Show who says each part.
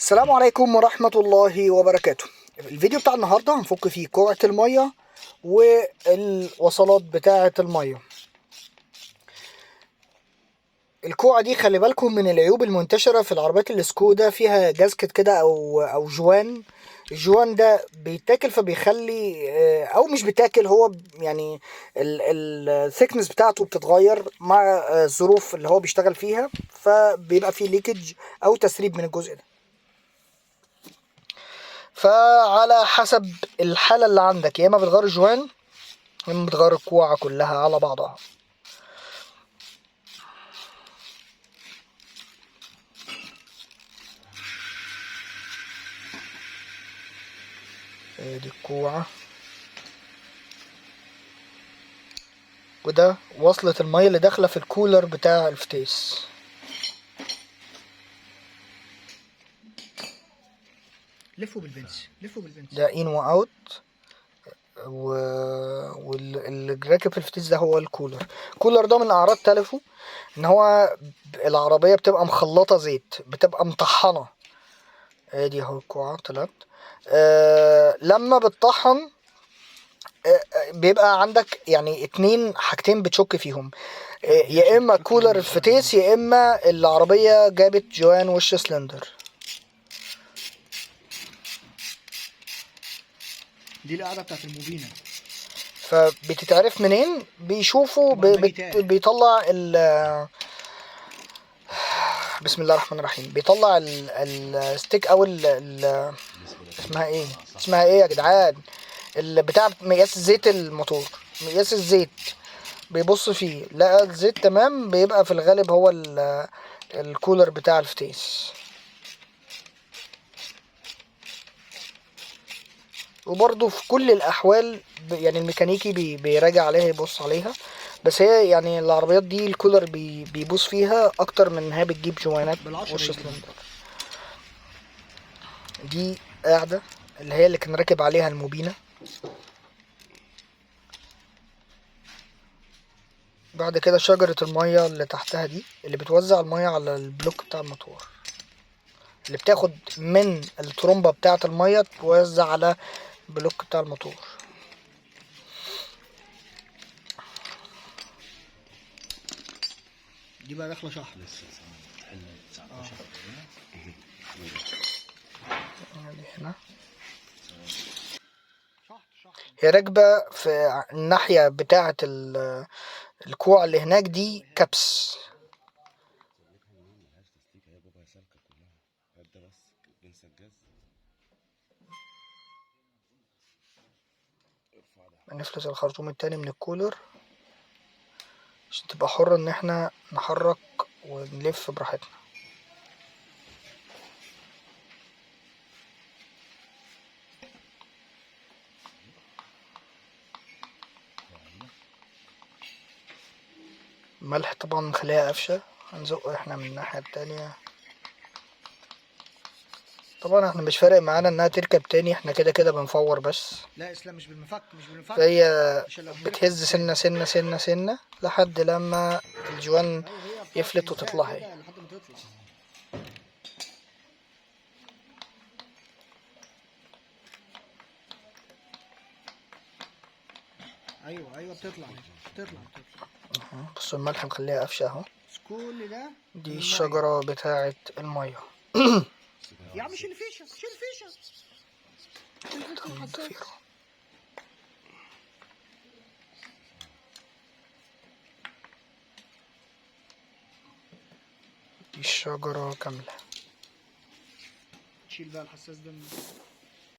Speaker 1: السلام عليكم ورحمة الله وبركاته. الفيديو بتاع النهاردة هنفك فيه كوعة المية والوصلات بتاعة المية. الكوعة دي خلي بالكم من العيوب المنتشرة في العربيات السكودا، فيها جازكت كده او جوان. الجوان ده بيتاكل فبيخلي او مش بيتاكل، هو يعني الثيكنس بتاعته بتتغير مع الظروف اللي هو بيشتغل فيها، فبيبقى فيه ليكج او تسريب من الجزء ده. فعلى حسب الحالة اللي عندك، يا اما بتغير الجوان يا اما بتغير الكوعة كلها على بعضها. ادي الكوعة، وده وصلة المية اللي داخلة في الكولر بتاع الفتيس.
Speaker 2: لفوا بالبنش لفوا بالبنش.
Speaker 1: ده ان واوت، واللي راكب في الفتيس ده هو الكولر. الكولر ده من اعراض تلفه ان هو العربية بتبقى مخلطة زيت، بتبقى مطحنة. ادي اهو الكوعة طلعت. لما بتطحن بيبقى عندك يعني حاجتين بتشك فيهم، يا اما كولر الفتيس يا اما العربية جابت جوان وش سلندر.
Speaker 2: دي القاعدة بتاعت الموبينة.
Speaker 1: فبتتعرف منين؟ بيشوفوا بيطلع بسم الله الرحمن الرحيم، بيطلع الستيك او اسمها ايه يا جدعان؟ بتاع مقياس زيت الموتور، مقياس الزيت. بيبص فيه لقى الزيت تمام، بيبقى في الغالب هو الكولر بتاع الفتيس. وبرضه في كل الاحوال يعني الميكانيكي بيراجع عليها، يبص عليها. بس هي يعني العربيات دي الكولر بيبوظ فيها اكتر من انها بتجيب جوانات وش سلندر. دي قاعدة اللي كان راكب عليها الموبينة. بعد كده شجرة المية اللي تحتها دي اللي بتوزع المية على البلوك بتاع الموتور، اللي بتاخد من الترومبة بتاعة المية توزع على البلوك بتاع الموتور.
Speaker 2: دي بقى داخلة شحن.
Speaker 1: هنا هي راكبة في الناحية بتاعة الكوع اللي هناك دي كبس. نفلت الخرطوم التاني من الكولر عشان تبقى حرة ان احنا نحرك ونلف براحتنا. الملح طبعا نخليها قفشة، هنزق احنا من الناحية التانية. طبعا احنا مش فارق معانا انها تركب تاني، احنا كده كده بنفور بس.
Speaker 2: لا اسلام، مش بالمفك
Speaker 1: فهي بتهز سنة سنة سنة سنة لحد لما الجوان يفلت وتطلع هي.
Speaker 2: لحد ما تطلع. ايوه بتطلع.
Speaker 1: بصوا الملح مخليها قفشة اهو.
Speaker 2: كل ده
Speaker 1: دي الشجرة بتاعة المية.
Speaker 2: يا عم شيل الفيشة.
Speaker 1: دي الشجرة كاملة.
Speaker 2: تشيل بقى الحساس ده